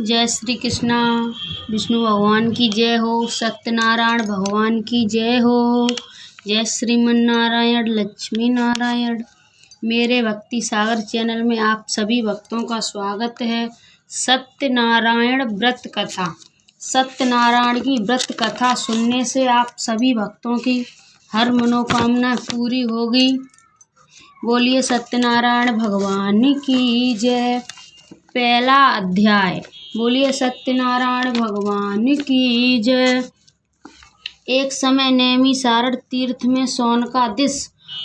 जय श्री कृष्णा। विष्णु भगवान की जय हो। सत्यनारायण भगवान की जय हो। जय श्रीमन नारायण लक्ष्मी नारायण। मेरे भक्ति सागर चैनल में आप सभी भक्तों का स्वागत है। सत्यनारायण व्रत कथा। सत्यनारायण की व्रत कथा सुनने से आप सभी भक्तों की हर मनोकामना पूरी होगी। बोलिए सत्यनारायण भगवान की जय। पहला अध्याय। बोलिए सत्यनारायण भगवान की जय। एक समय नैमिषारण्य तीर्थ में शौनकादिश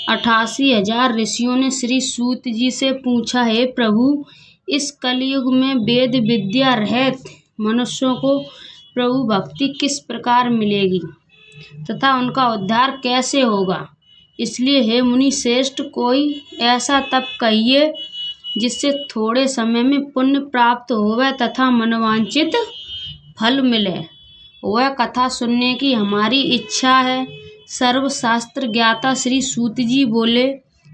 88,000 ऋषियों ने श्री सूत जी से पूछा, हे प्रभु, इस कलयुग में वेद विद्या रहित मनुष्यों को प्रभु भक्ति किस प्रकार मिलेगी तथा उनका उद्धार कैसे होगा। इसलिए हे मुनि श्रेष्ठ, कोई ऐसा तप कहिए जिससे थोड़े समय में पुण्य प्राप्त होवे तथा मनोवांछित फल मिले। वह कथा सुनने की हमारी इच्छा है। सर्वशास्त्र ज्ञाता श्री सूत जी बोले,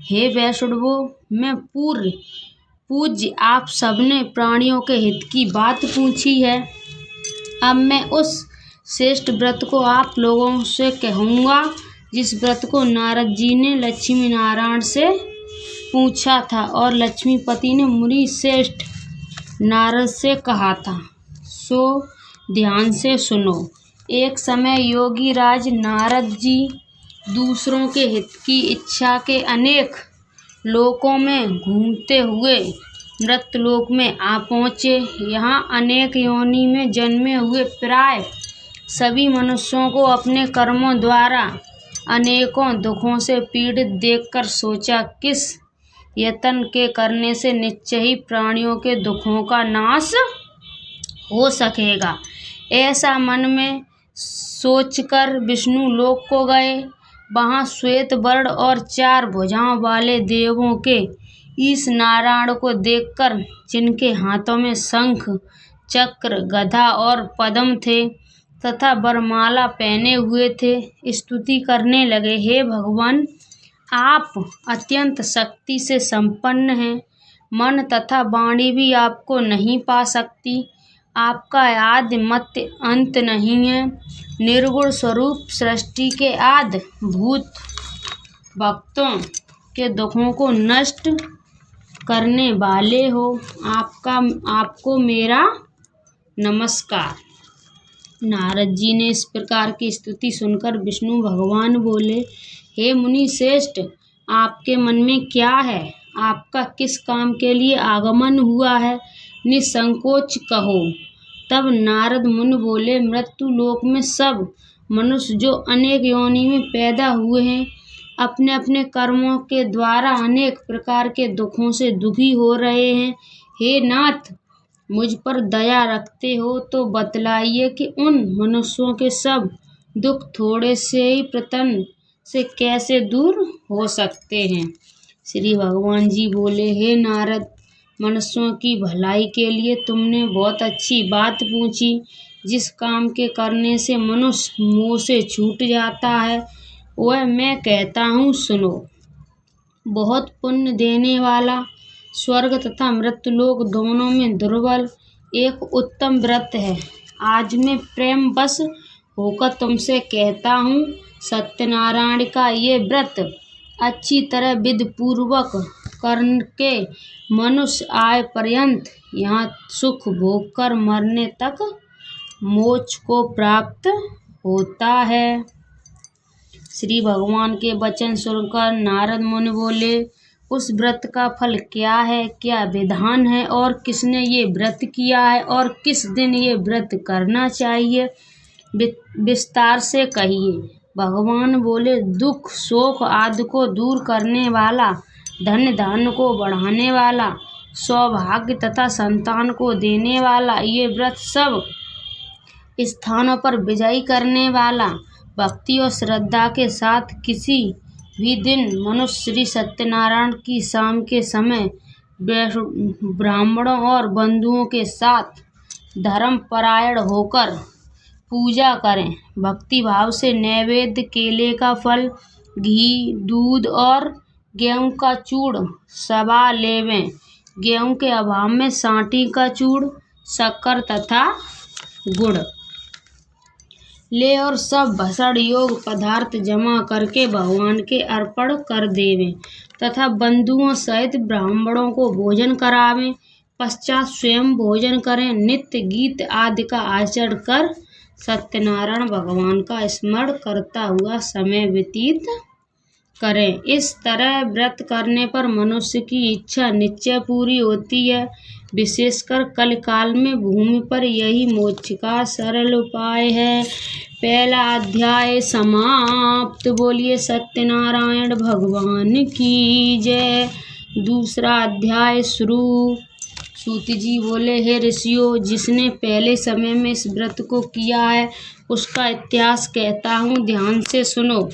हे वैष्णवों, मैं पूज्य आप सबने प्राणियों के हित की बात पूछी है। अब मैं उस श्रेष्ठ व्रत को आप लोगों से कहूँगा जिस व्रत को नारद जी ने लक्ष्मी नारायण से पूछा था और लक्ष्मीपति ने मुनि श्रेष्ठ नारद से कहा था। सो ध्यान से सुनो। एक समय योगी राज नारद जी दूसरों के हित की इच्छा के अनेक लोकों में घूमते हुए मृतलोक में आ पहुँचे। यहाँ अनेक योनि में जन्मे हुए प्राय सभी मनुष्यों को अपने कर्मों द्वारा अनेकों दुखों से पीड़ित देखकर सोचा, किस यत्न के करने से निश्चय ही प्राणियों के दुखों का नाश हो सकेगा। ऐसा मन में सोचकर विष्णु लोक को गए। वहाँ श्वेत वर्ण और 4 भुजाओं वाले देवों के ईश नारायण को देखकर, जिनके हाथों में शंख चक्र गदा और पद्म थे तथा वरमाला पहने हुए थे, स्तुति करने लगे, हे भगवान, आप अत्यंत शक्ति से संपन्न हैं। मन तथा वाणी भी आपको नहीं पा सकती। आपका आदि मध्य अंत नहीं है। निर्गुण स्वरूप सृष्टि के आदि भूत भक्तों के दुखों को नष्ट करने वाले हो। आपको मेरा नमस्कार। नारद जी ने इस प्रकार की स्तुति सुनकर विष्णु भगवान बोले, हे मुनि श्रेष्ठ, आपके मन में क्या है? आपका किस काम के लिए आगमन हुआ है? निसंकोच कहो। तब नारद मुनि बोले, मृत्यु लोक में सब मनुष्य जो अनेक योनि में पैदा हुए हैं, अपने अपने कर्मों के द्वारा अनेक प्रकार के दुखों से दुखी हो रहे हैं। हे नाथ, मुझ पर दया रखते हो तो बतलाइए कि उन मनुष्यों के सब दुख थोड़े से ही प्रयत्न से कैसे दूर हो सकते हैं। श्री भगवान जी बोले, हे नारद, मनुष्यों की भलाई के लिए तुमने बहुत अच्छी बात पूछी। जिस काम के करने से मनुष्य मोह से छूट जाता है, वह मैं कहता हूँ, सुनो। बहुत पुण्य देने वाला, स्वर्ग तथा मृत्युलोक दोनों में दुर्लभ एक उत्तम व्रत है। आज मैं प्रेम बस होकर तुमसे कहता हूँ, सत्यनारायण का ये व्रत अच्छी तरह विधि पूर्वक करके मनुष्य आय पर्यंत यहाँ सुख भोग कर मरने तक मोक्ष को प्राप्त होता है। श्री भगवान के वचन सुनकर नारद मुनि बोले, उस व्रत का फल क्या है, क्या विधान है और किसने ये व्रत किया है और किस दिन ये व्रत करना चाहिए, विस्तार से कहिए। भगवान बोले, दुख शोक आदि को दूर करने वाला, धन धान्य को बढ़ाने वाला, सौभाग्य तथा संतान को देने वाला, ये व्रत सब स्थानों पर विजयी करने वाला, भक्ति और श्रद्धा के साथ किसी भी दिन मनुष्य श्री सत्यनारायण की शाम के समय ब्राह्मणों और बंधुओं के साथ धर्म परायण होकर पूजा करें। भक्ति भाव से नैवेद्य केले का फल, घी, दूध और गेहूं का चूर्ण सबा लेवें। गेहूं के अभाव में सांटी का चूर्ण, शक्कर तथा गुड़ ले और सब भसड़ योग पदार्थ जमा करके भगवान के अर्पण कर देवें तथा बंधुओं सहित ब्राह्मणों को भोजन करावें। पश्चात स्वयं भोजन करें। नित्य गीत आदि का आचरण कर सत्यनारायण भगवान का स्मरण करता हुआ समय व्यतीत करें। इस तरह व्रत करने पर मनुष्य की इच्छा निश्चय पूरी होती है। विशेषकर कलिकाल में भूमि पर यही मोक्ष का सरल उपाय है। पहला अध्याय समाप्त। बोलिए सत्यनारायण भगवान की जय। दूसरा अध्याय शुरू। सूत जी बोले, हे ऋषियों, जिसने पहले समय में इस व्रत को किया है उसका इतिहास कहता हूँ, ध्यान से सुनो।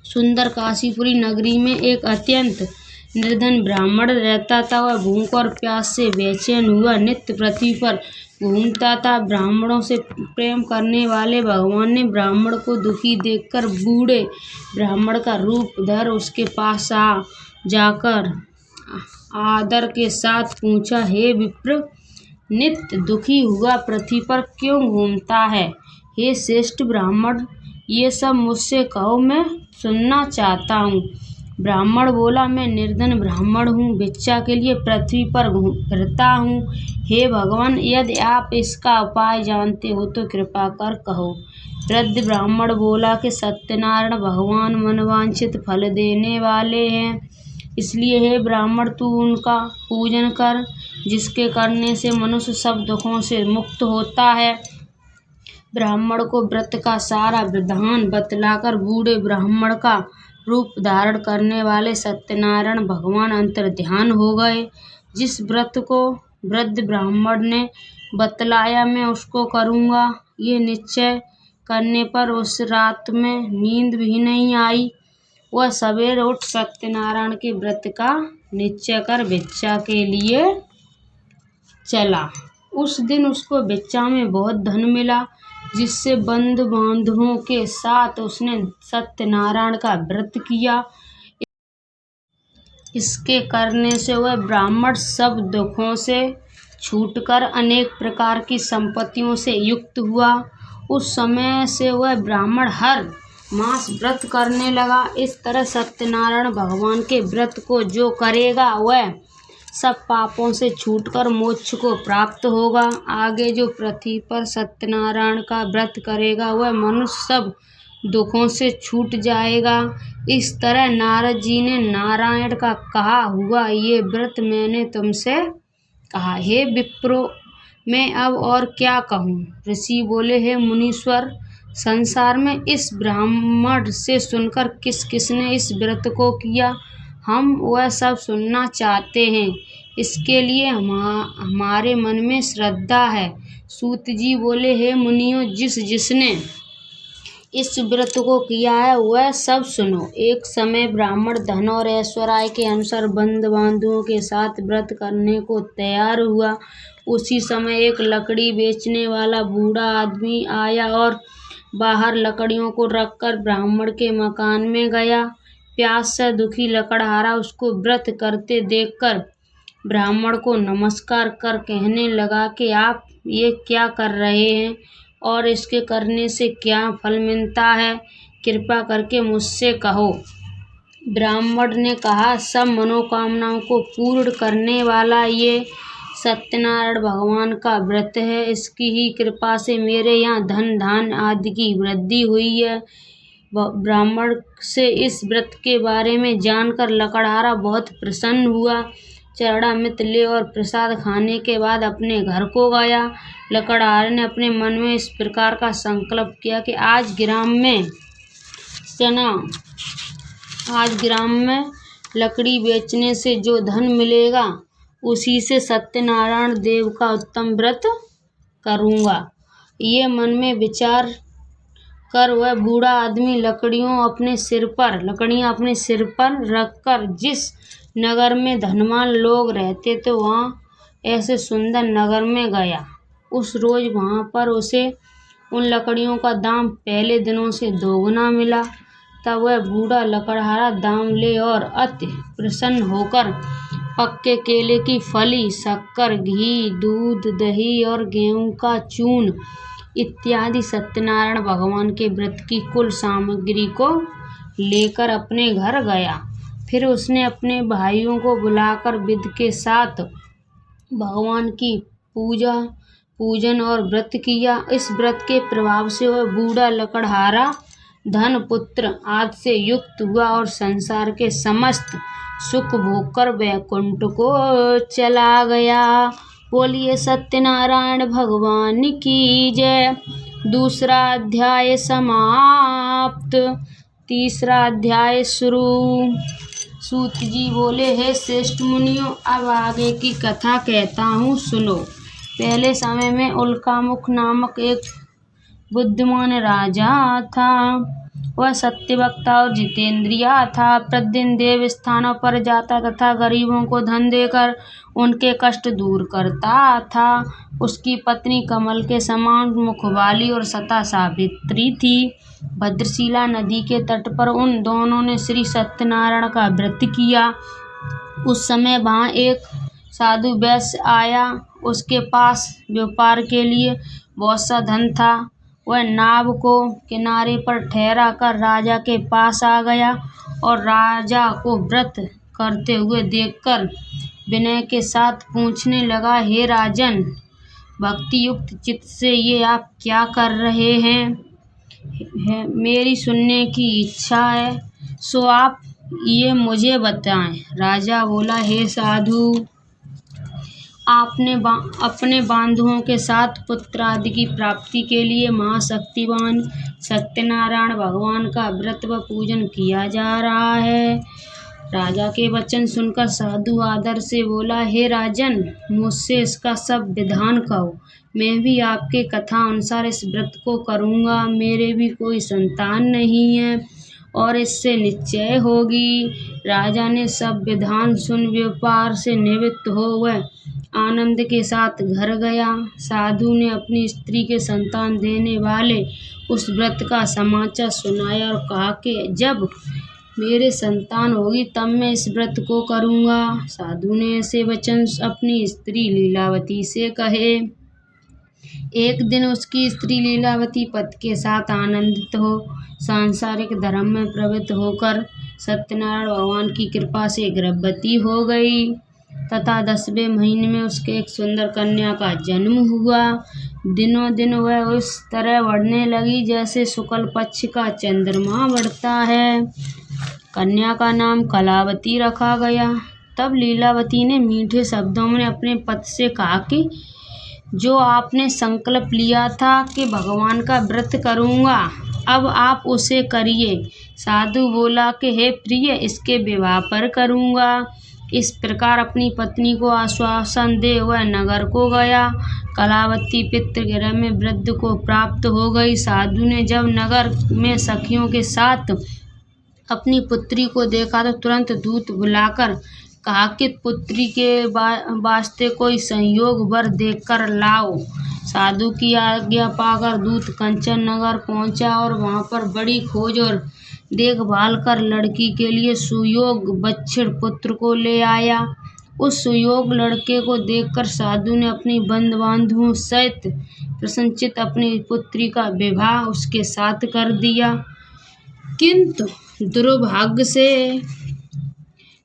सुंदर काशीपुरी नगरी में एक अत्यंत निर्धन ब्राह्मण रहता था। वह भूख और प्यास से बेचैन हुआ नित्य पृथ्वी पर घूमता था। ब्राह्मणों से प्रेम करने वाले भगवान ने ब्राह्मण को दुखी देखकर बूढ़े ब्राह्मण का रूप धर उसके पास जाकर आदर के साथ पूछा, हे विप्र, नित्य दुखी हुआ पृथ्वी पर क्यों घूमता है? हे श्रेष्ठ ब्राह्मण, ये सब मुझसे कहो, मैं सुनना चाहता हूँ। ब्राह्मण बोला, मैं निर्धन ब्राह्मण हूँ, भिक्षा के लिए पृथ्वी पर फिरता हूँ। हे भगवान, यदि आप इसका उपाय जानते हो तो कृपा कर कहो। वृद्ध ब्राह्मण बोला कि सत्यनारायण भगवान मनवांछित फल देने वाले हैं, इसलिए हे ब्राह्मण, तू उनका पूजन कर, जिसके करने से मनुष्य सब दुखों से मुक्त होता है। ब्राह्मण को व्रत का सारा विधान बतलाकर बूढ़े ब्राह्मण का रूप धारण करने वाले सत्यनारायण भगवान अंतर्ध्यान हो गए। जिस व्रत को वृद्ध ब्राह्मण ने बतलाया मैं उसको करूँगा, ये निश्चय करने पर उस रात में नींद भी नहीं आई। वह सवेरे उठ सत्यनारायण के व्रत का निश्चय कर भिक्षा के लिए चला। उस दिन उसको भिक्षा में बहुत धन मिला, जिससे बंधु बांधवों के साथ उसने सत्यनारायण का व्रत किया। इसके करने से वह ब्राह्मण सब दुखों से छूटकर अनेक प्रकार की संपत्तियों से युक्त हुआ। उस समय से वह ब्राह्मण हर मास व्रत करने लगा। इस तरह सत्यनारायण भगवान के व्रत को जो करेगा वह सब पापों से छूटकर मोक्ष को प्राप्त होगा। आगे जो पृथ्वी पर सत्यनारायण का व्रत करेगा वह मनुष्य सब दुखों से छूट जाएगा। इस तरह नारद जी ने नारायण का कहा हुआ ये व्रत मैंने तुमसे कहा। हे विप्रो, मैं अब और क्या कहूँ? ऋषि बोले, हे मुनीश्वर, संसार में इस ब्राह्मण से सुनकर किस किसने इस व्रत को किया, हम वह सब सुनना चाहते हैं। इसके लिए हमारे मन में श्रद्धा है। सूत जी बोले, हे मुनियों, जिसने इस व्रत को किया है वह सब सुनो। एक समय ब्राह्मण धन और ऐश्वर्य के अनुसार बंधु बांधवों के साथ व्रत करने को तैयार हुआ। उसी समय एक लकड़ी बेचने वाला बूढ़ा आदमी आया और बाहर लकड़ियों को रखकर ब्राह्मण के मकान में गया। प्यास से दुखी लकड़हारा उसको व्रत करते देखकर ब्राह्मण को नमस्कार कर कहने लगा कि आप ये क्या कर रहे हैं और इसके करने से क्या फल मिलता है, कृपा करके मुझसे कहो। ब्राह्मण ने कहा, सब मनोकामनाओं को पूर्ण करने वाला ये सत्यनारायण भगवान का व्रत है। इसकी ही कृपा से मेरे यहाँ धन धान आदि की वृद्धि हुई है। ब्राह्मण से इस व्रत के बारे में जानकर लकड़हारा बहुत प्रसन्न हुआ। चरणामृत ले और प्रसाद खाने के बाद अपने घर को गया। लकड़हारे ने अपने मन में इस प्रकार का संकल्प किया कि आज ग्राम में लकड़ी बेचने से जो धन मिलेगा उसी से सत्यनारायण देव का उत्तम व्रत करूँगा। ये मन में विचार कर वह बूढ़ा आदमी लकड़ियाँ अपने सिर पर रखकर जिस नगर में धनवान लोग रहते थे वहाँ ऐसे सुंदर नगर में गया। उस रोज वहाँ पर उसे उन लकड़ियों का दाम पहले दिनों से दोगुना मिला। तब वह बूढ़ा लकड़हारा दाम ले और अति प्रसन्न होकर पक्के केले की फली, शक्कर, घी, दूध, दही और गेहूं का चूर्ण इत्यादि सत्यनारायण भगवान के व्रत की कुल सामग्री को लेकर अपने घर गया। फिर उसने अपने भाइयों को बुलाकर विधि के साथ भगवान की पूजन और व्रत किया। इस व्रत के प्रभाव से वह बूढ़ा, लकड़हारा, धन, पुत्र आदि से युक्त हुआ और संसार के समस्त सुख भोगकर वैकुंठ को चला गया। बोलिए सत्यनारायण भगवान की जय। दूसरा अध्याय समाप्त। तीसरा अध्याय शुरू। सूत जी बोले, हे श्रेष्ठ मुनियों, अब आगे की कथा कहता हूँ, सुनो। पहले समय में उल्कामुख नामक एक बुद्धिमान राजा था। वह सत्यवक्ता और जितेंद्रिय था। प्रतिदिन देव स्थानों पर जाता तथा गरीबों को धन देकर उनके कष्ट दूर करता था। उसकी पत्नी कमल के समान मुख वाली और सता सावित्री थी। भद्रशिला नदी के तट पर उन दोनों ने श्री सत्यनारायण का व्रत किया। उस समय वहाँ एक साधु वैश्य आया। उसके पास व्यापार के लिए बहुत सा धन था। वह नाव को किनारे पर ठहरा कर राजा के पास आ गया और राजा को व्रत करते हुए देखकर विनय के साथ पूछने लगा, हे राजन, भक्ति युक्त चित्त से ये आप क्या कर रहे हैं? मेरी सुनने की इच्छा है, सो आप ये मुझे बताएं। राजा बोला, हे साधु, आपने अपने बांधुओं के साथ पुत्र आदि की प्राप्ति के लिए महाशक्तिवान सत्यनारायण भगवान का व्रत व पूजन किया जा रहा है। राजा के वचन सुनकर साधु आदर से बोला, हे राजन, मुझसे इसका सब विधान कहो। मैं भी आपके कथा अनुसार इस व्रत को करूँगा। मेरे भी कोई संतान नहीं है और इससे निश्चय होगी। राजा ने सब विधान सुन व्यापार से निवृत्त हो वह आनंद के साथ घर गया। साधु ने अपनी स्त्री के संतान देने वाले उस व्रत का समाचार सुनाया और कहा कि जब मेरे संतान होगी तब मैं इस व्रत को करूँगा। साधु ने ऐसे वचन अपनी स्त्री लीलावती से कहे। एक दिन उसकी स्त्री लीलावती पति के साथ आनंदित हो सांसारिक धर्म में प्रवृत्त होकर सत्यनारायण भगवान की कृपा से गर्भवती हो गई तथा 10वें महीने में उसके एक सुंदर कन्या का जन्म हुआ। दिनों दिन वह उस तरह बढ़ने लगी जैसे शुक्ल पक्ष का चंद्रमा बढ़ता है। कन्या का नाम कलावती रखा गया। तब लीलावती ने मीठे शब्दों में अपने पति से कहा कि जो आपने संकल्प लिया था कि भगवान का व्रत करूँगा, अब आप उसे करिए। साधु बोला कि हे प्रिय, इसके विवाह पर करूँगा। इस प्रकार अपनी पत्नी को आश्वासन दे वह नगर को गया। कलावती पितृगृह में वृद्ध को प्राप्त हो गई। साधु ने जब नगर में सखियों के साथ अपनी पुत्री को देखा तो तुरंत दूत बुलाकर कहा कि पुत्री के वास्ते कोई संयोग वर देखकर लाओ। साधु की आज्ञा पाकर दूत कंचन नगर पहुंचा और वहां पर बड़ी खोज और देखभाल कर लड़की के लिए सुयोग बच्छड़ पुत्र को ले आया। उस सुयोग लड़के को देखकर साधु ने अपनी बंधु बांधुओं सहित प्रसन्नचित्त अपनी पुत्री का विवाह उसके साथ कर दिया। किंतु दुर्भाग्य से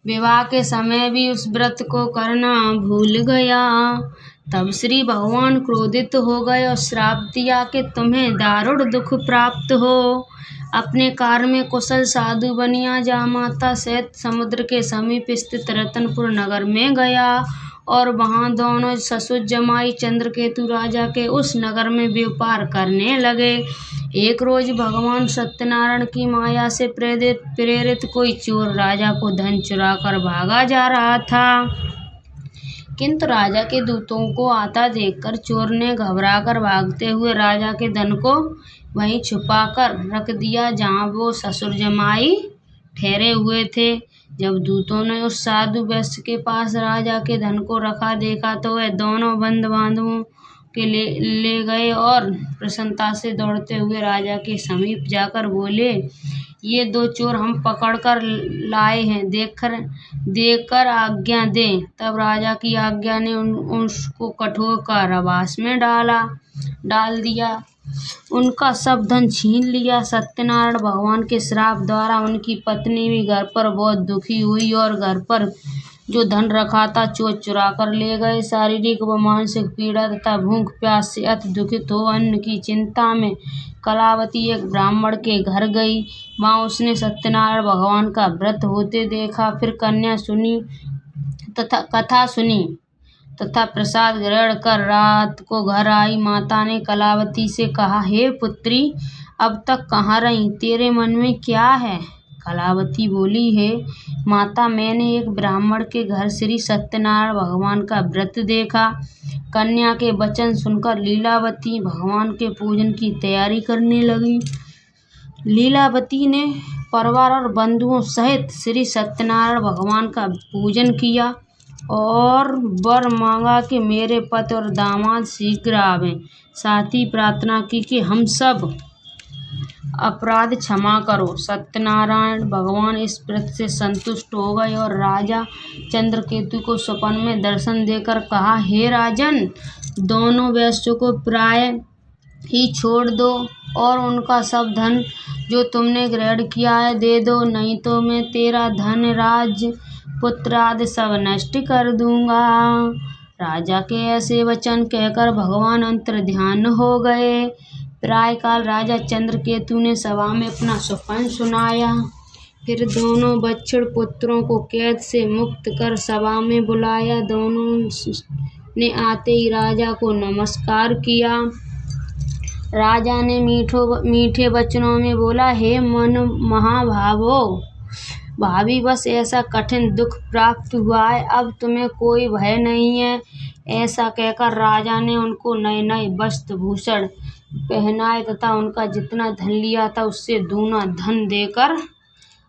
विवाह के समय भी उस व्रत को करना भूल गया। तब श्री भगवान क्रोधित हो गए और श्राप दिया कि तुम्हें दारुण दुख प्राप्त हो। अपने कार्य में कुशल साधु बनिया जामाता सहित समुद्र के समीप स्थित रतनपुर नगर में गया और वहां दोनों ससुर जमाई चंद्रकेतु राजा के उस नगर में व्यापार करने लगे। एक रोज भगवान सत्यनारायण की माया से प्रेरित कोई चोर राजा को धन चुरा कर भागा जा रहा था। किंतु राजा के दूतों को आता देखकर चोर ने घबराकर भागते हुए राजा के धन को वहीं छुपा कर रख दिया जहां वो ससुर जमाई ठहरे हुए थे। जब दूतों ने उस साधु वैश्य के पास राजा के धन को रखा देखा तो वह दोनों बंधु बांधवों के ले गए और प्रसन्नता से दौड़ते हुए राजा के समीप जाकर बोले, ये 2 चोर हम पकड़ कर लाए हैं, देकर आज्ञा दें। तब राजा की आज्ञा ने उसको कठोर कारावास में डाल दिया, उनका सब धन छीन लिया। सत्यनारायण भगवान के श्राप द्वारा उनकी पत्नी भी घर पर बहुत दुखी हुई और घर पर जो धन रखा था चोर चुरा कर ले गए। शारीरिक व मानसिक पीड़ा तथा भूख प्यास से अति दुखित हो अन्न की चिंता में कलावती एक ब्राह्मण के घर गई। वहाँ उसने सत्यनारायण भगवान का व्रत होते देखा। फिर कथा सुनी तथा प्रसाद ग्रहण कर रात को घर आई। माता ने कलावती से कहा, हे पुत्री, अब तक कहाँ रही? तेरे मन में क्या है? कलावती बोली, हे माता, मैंने एक ब्राह्मण के घर श्री सत्यनारायण भगवान का व्रत देखा। कन्या के वचन सुनकर लीलावती भगवान के पूजन की तैयारी करने लगी। लीलावती ने परिवार और बंधुओं सहित श्री सत्यनारायण भगवान का पूजन किया और वर मांगा कि मेरे पति और दामाद शीघ्र आवें। साथ ही प्रार्थना की कि हम सब अपराध क्षमा करो। सत्यनारायण भगवान इस व्रत से संतुष्ट हो गए और राजा चंद्रकेतु को स्वप्न में दर्शन देकर कहा, हे राजन, दोनों वैश्यों को प्राय ही छोड़ दो और उनका सब धन जो तुमने ग्रहण किया है दे दो, नहीं तो मैं तेरा धन, राज, पुत्र आदि सब नष्ट कर दूंगा। राजा के ऐसे वचन कहकर भगवान अंतर्ध्यान हो गए। प्रायकाल राजा चंद्रकेतु ने सभा में अपना स्वप्न सुनाया। फिर दोनों बछड़ पुत्रों को कैद से मुक्त कर सभा में बुलाया। दोनों ने आते ही राजा को नमस्कार किया। राजा ने मीठे वचनों में बोला, हे मन महाभावो, भाभी बस ऐसा कठिन दुख प्राप्त हुआ है, अब तुम्हें कोई भय नहीं है। ऐसा कहकर राजा ने उनको नए नए वस्त्र भूषण पहनाए तथा उनका जितना धन लिया था उससे दूना धन देकर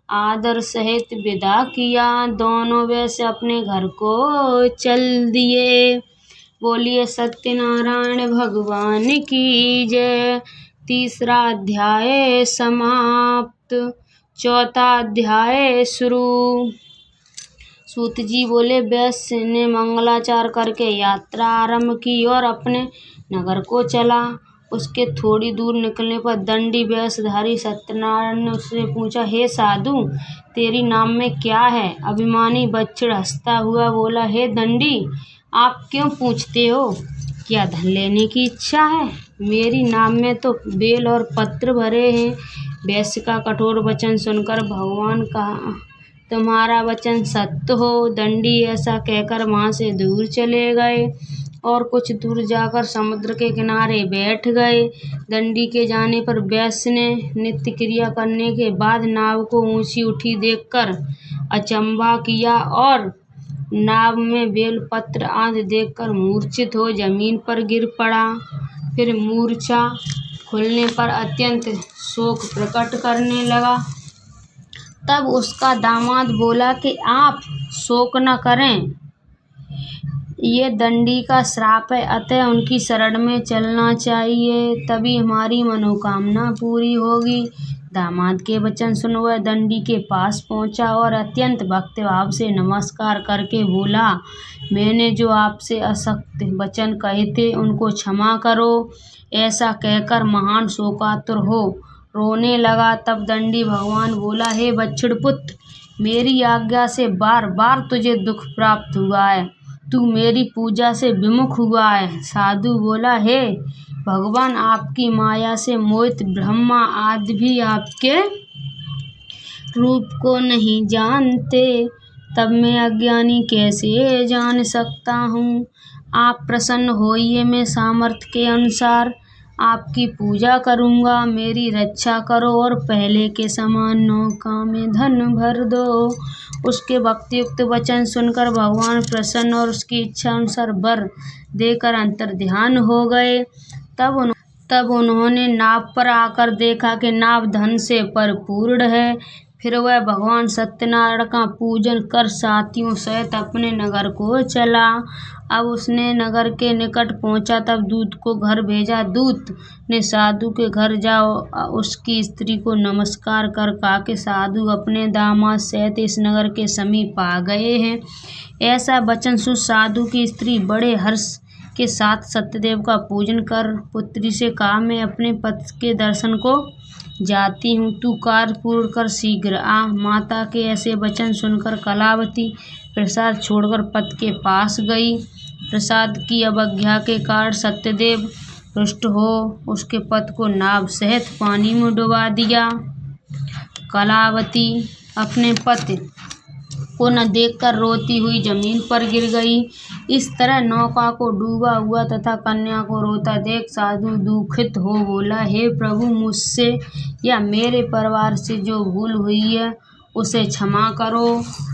आदर सहित विदा किया। दोनों वैसे अपने घर को चल दिए। बोलिए सत्यनारायण भगवान की जय। 3रा अध्याय समाप्त। 4था अध्याय शुरू। सूत जी बोले, वैश्य ने मंगलाचार करके यात्रा आरंभ की और अपने नगर को चला। उसके थोड़ी दूर निकलने पर दंडी वेशधारी सत्यनारायण ने उससे पूछा, हे साधु, तेरी नाम में क्या है? अभिमानी बछड़ हंसता हुआ बोला, हे दंडी, आप क्यों पूछते हो? क्या धन लेने की इच्छा है? मेरी नाम में तो बेल और पत्र भरे हैं। वैश्य का कठोर वचन सुनकर भगवान कहा, तुम्हारा वचन सत्य हो। दंडी ऐसा कहकर वहाँ से दूर चले गए और कुछ दूर जाकर समुद्र के किनारे बैठ गए। दंडी के जाने पर वैश्य ने नित्य क्रिया करने के बाद नाव को ऊंची उठी देखकर अचंभा किया और नाव में बेलपत्र आदि देखकर मूर्छित हो जमीन पर गिर पड़ा। फिर मूर्छा खुलने पर अत्यंत शोक प्रकट करने लगा। तब उसका दामाद बोला कि आप शोक न करें, ये दंडी का श्राप है, अतः उनकी शरण में चलना चाहिए, तभी हमारी मनोकामना पूरी होगी। दामाद के वचन सुन वह दंडी के पास पहुंचा और अत्यंत भक्तिभाव से नमस्कार करके बोला, मैंने जो आपसे असत्य वचन कहे थे उनको क्षमा करो। ऐसा कहकर महान शोकातुर हो रोने लगा। तब दंडी भगवान बोला, हे बछड़ पुत्र, मेरी आज्ञा से बार बार तुझे दुख प्राप्त हुआ है, तू मेरी पूजा से विमुख हुआ है। साधु बोला, हे भगवान, आपकी माया से मोहित ब्रह्मा आदि भी आपके रूप को नहीं जानते, तब मैं अज्ञानी कैसे जान सकता हूँ। आप प्रसन्न होइए, मैं सामर्थ्य के अनुसार आपकी पूजा करूँगा। मेरी रक्षा करो और पहले के समान नौका में धन भर दो। उसके भक्तियुक्त वचन सुनकर भगवान प्रसन्न और उसकी इच्छा अनुसार वर देकर अंतर्ध्यान हो गए। तब उन्होंने नाव पर आकर देखा कि नाव धन से परिपूर्ण है। फिर वह भगवान सत्यनारायण का पूजन कर साथियों सहित अपने नगर को चला अब उसने नगर के निकट पहुंचा, तब दूत को घर भेजा। दूत ने साधु के घर जा उसकी स्त्री को नमस्कार कर कहा कि साधु अपने दामाद सहित इस नगर के समीप आ गए हैं। ऐसा वचन सुन साधु की स्त्री बड़े हर्ष के साथ सत्यदेव का पूजन कर पुत्री से कहा, मैं अपने पति के दर्शन को जाती हूँ, तू कार्य पूर्ण कर शीघ्र आ। माता के ऐसे वचन सुनकर कलावती प्रसाद छोड़कर पति के पास गई। प्रसाद की अवज्ञा के कारण सत्यदेव रुष्ट हो उसके पति को नाव सहित पानी में डुबा दिया। कलावती अपने पति को न देखकर रोती हुई जमीन पर गिर गई। इस तरह नौका को डूबा हुआ तथा कन्या को रोता देख साधु दुखित हो बोला, हे प्रभु, मुझसे या मेरे परिवार से जो भूल हुई है उसे क्षमा करो।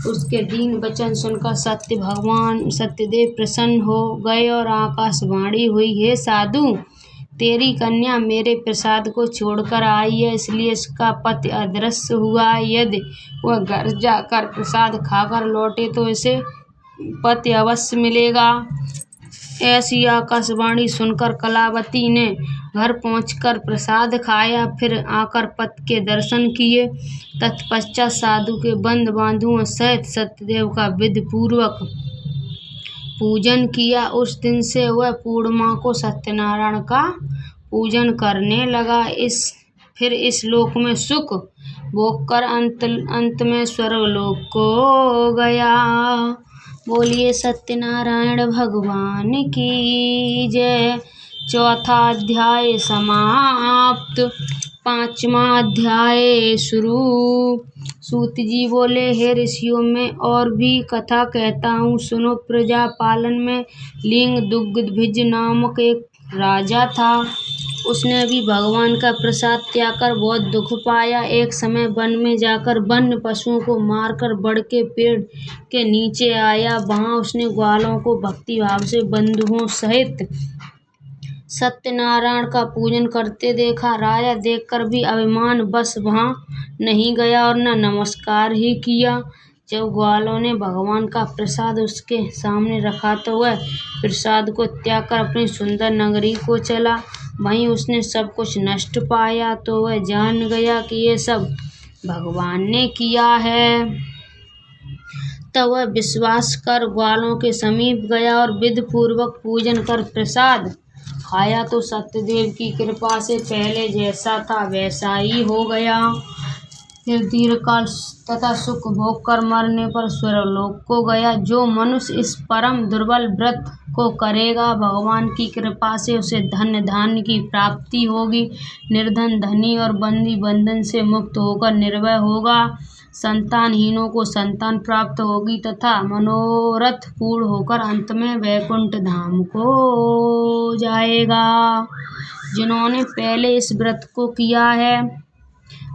उसके दीन वचन सुनकर भगवान सत्यदेव प्रसन्न हो गए और आकाशवाणी हुई, हे साधु, तेरी कन्या मेरे प्रसाद को छोड़कर आई है, इसलिए इसका पति अदृश्य हुआ। यदि वह घर जाकर प्रसाद खाकर लौटे तो इसे पति अवश्य मिलेगा। ऐसी आकाशवाणी सुनकर कलावती ने घर पहुंचकर प्रसाद खाया, फिर आकर पति के दर्शन किए। तत्पश्चात साधु के बंद बांधुओं सहित सत्यदेव का विधि पूर्वक पूजन किया। उस दिन से वह पूर्णिमा को सत्यनारायण का पूजन करने लगा। फिर इस लोक में सुख भोग कर अंत में स्वर्गलोक को गया। बोलिए सत्यनारायण भगवान की जय। चौथा अध्याय समाप्त। पांचवा अध्याय शुरू। सूत जी बोले, हे ऋषियों, मैं और भी कथा कहता हूँ, सुनो। प्रजा पालन में लिंग दुग्धभिज नामक एक राजा था। उसने भी भगवान का प्रसाद त्याग कर बहुत दुख पाया। एक समय वन में जाकर वन्य पशुओं को मारकर बड़ के पेड़ के नीचे आया। वहां उसने ग्वालों को भक्ति भाव से बंधुओं सहित सत्यनारायण का पूजन करते देखा। राजा देखकर भी अभिमान बस वहां नहीं गया और न नमस्कार ही किया। जब ग्वालों ने भगवान का प्रसाद उसके सामने रखा तो वह प्रसाद को त्याग कर अपनी सुंदर नगरी को चला। वहीं उसने सब कुछ नष्ट पाया तो वह जान गया कि ये सब भगवान ने किया है। तब वह विश्वास कर ग्वालों के समीप गया और विधि पूर्वक पूजन कर प्रसाद खाया तो सत्यदेव की कृपा से पहले जैसा था वैसा ही हो गया। फिर दीर्घकाल तथा सुख भोग कर मरने पर स्वर्गलोक को गया। जो मनुष्य इस परम दुर्बल व्रत को करेगा, भगवान की कृपा से उसे धन धान्य की प्राप्ति होगी। निर्धन धनी और बंदी बंधन से मुक्त होकर निर्भय होगा। संतानहीनों को संतान प्राप्त होगी तथा मनोरथ पूर्ण होकर अंत में वैकुंठ धाम को जाएगा। जिन्होंने पहले इस व्रत को किया है,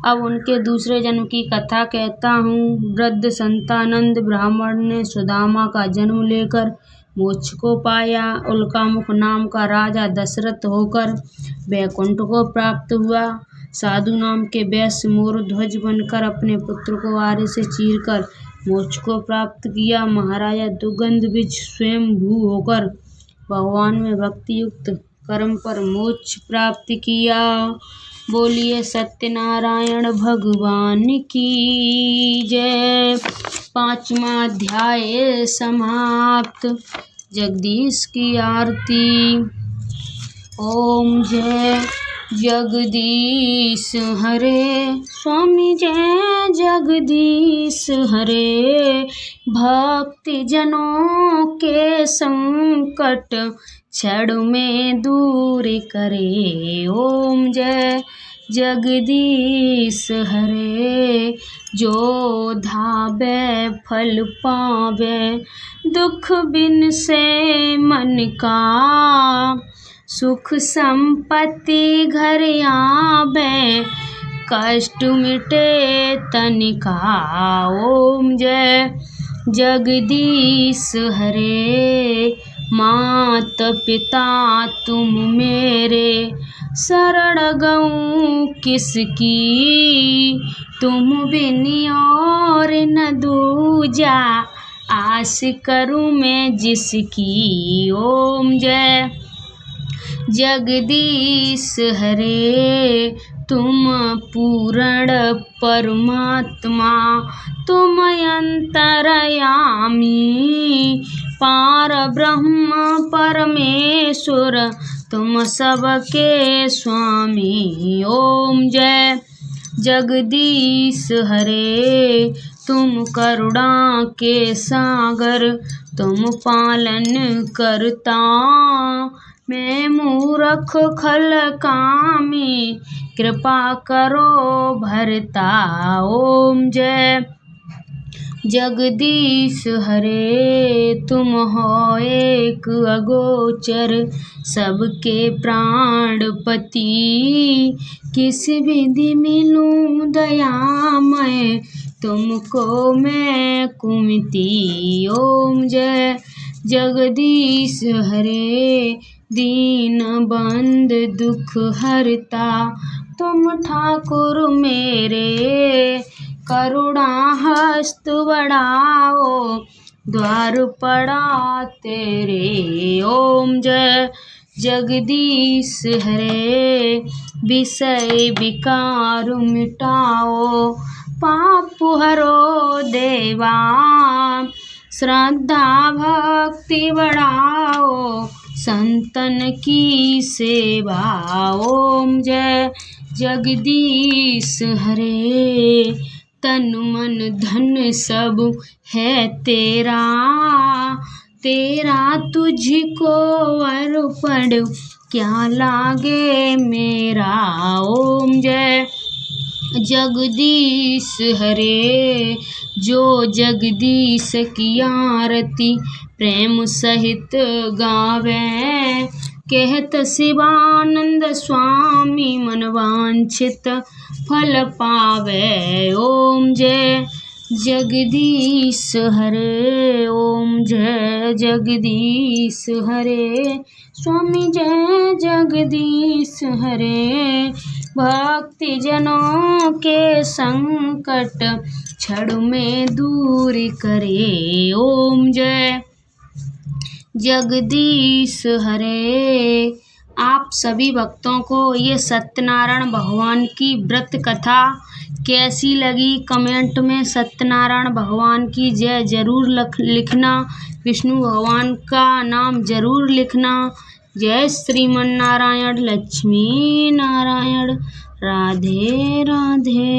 अब उनके दूसरे जन्म की कथा कहता हूँ। वृद्ध संतानंद ब्राह्मण ने सुदामा का जन्म लेकर मोक्ष को पाया। उल्कामुख नाम का राजा दशरथ होकर वैकुंठ को प्राप्त हुआ। साधु नाम के वैश्य मोरध्वज बनकर अपने पुत्र को आरे से चीरकर मोक्ष को प्राप्त किया। महाराजा दुगंधविज स्वयं भू होकर भगवान में भक्ति युक्त कर्म पर मोक्ष प्राप्त किया। बोलिए सत्यनारायण भगवान की जय। पांचवा अध्याय समाप्त। जगदीश की आरती। ओम जय जगदीश हरे, स्वामी जय जगदीश हरे। भक्ति जनों के संकट क्षण में दूर करे। ओम जय जगदीश हरे। जो धावे फल पावे, दुख बिन से मन का। सुख संपत्ति घर आवे, कष्ट मिटे तन का। ओम जय जगदीश हरे। मात पिता तुम मेरे, शरण गऊँ किसकी। तुम बिन और न दूजा, आस करूं मैं जिसकी। ओम जय जगदीश हरे तुम पूर्ण परमात्मा, तुम अंतर्यामी पार ब्रह्म परमेश्वर, तुम सबके स्वामी। ओम जय जगदीश हरे तुम करुणा के सागर, तुम पालन करता मैं मूर्ख खल कामी, कृपा करो भरता। ओम जय जगदीश हरे तुम हो एक अगोचर, सबके प्राणपति, किस विधि मिलूं दयामय, तुमको मैं कुमति। ओम जय जगदीश हरे दीन बंद दुख हरता, तुम ठाकुर मेरे करुणा हस्त बढ़ाओ, द्वार पड़ा तेरे। ओम जय जगदीश हरे विषय विकार मिटाओ, पाप हरो देवा श्रद्धा भक्ति बढ़ाओ, संतन की सेवा। ओम जय जगदीश हरे तन मन धन सब है तेरा, तेरा तुझको अर्पण क्या लागे मेरा। ओम जय जगदीश हरे जो जगदीश की आरती प्रेम सहित गावे, कहत शिवानंद स्वामी मन वांछित फल पावे। ओम जय जगदीश हरे ओम जय जगदीश हरे स्वामी जय जगदीश हरे, भक्ति जनों के संकट क्षण में दूर करे। ओम जय जगदीश हरे। आप सभी भक्तों को ये सत्यनारायण भगवान की व्रत कथा कैसी लगी कमेंट में सत्यनारायण भगवान की जय जरूर लिखना, विष्णु भगवान का नाम जरूर लिखना। जय श्रीमन नारायण लक्ष्मी नारायण, राधे राधे।